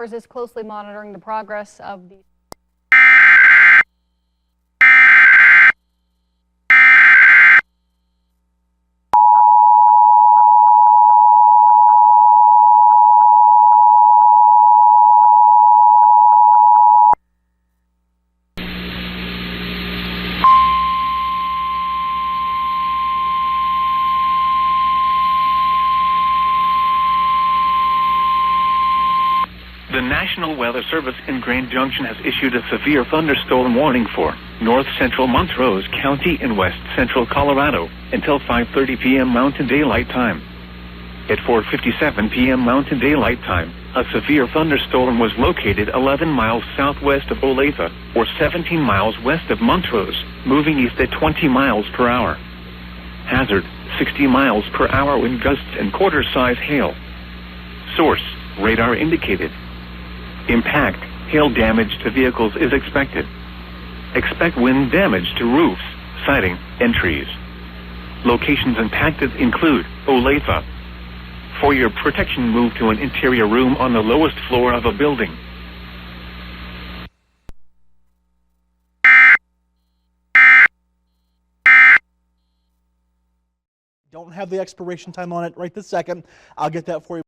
is closely monitoring the progress of the The National Weather Service in Grand Junction has issued a severe thunderstorm warning for north central Montrose County and west central Colorado until 5:30 p.m. Mountain Daylight Time. At 4:57 p.m. Mountain Daylight Time, a severe thunderstorm was located 11 miles southwest of Olathe, or 17 miles west of Montrose, moving east at 20 miles per hour. Hazard, 60 miles per hour wind gusts and quarter-size hail. Source, radar indicated. Impact, hail damage to vehicles is expected. Expect wind damage to roofs, siding, and trees. Locations impacted include Olathe. For your protection, move to an interior room on the lowest floor of a building. Don't have the expiration time on it right this second. I'll get that for you.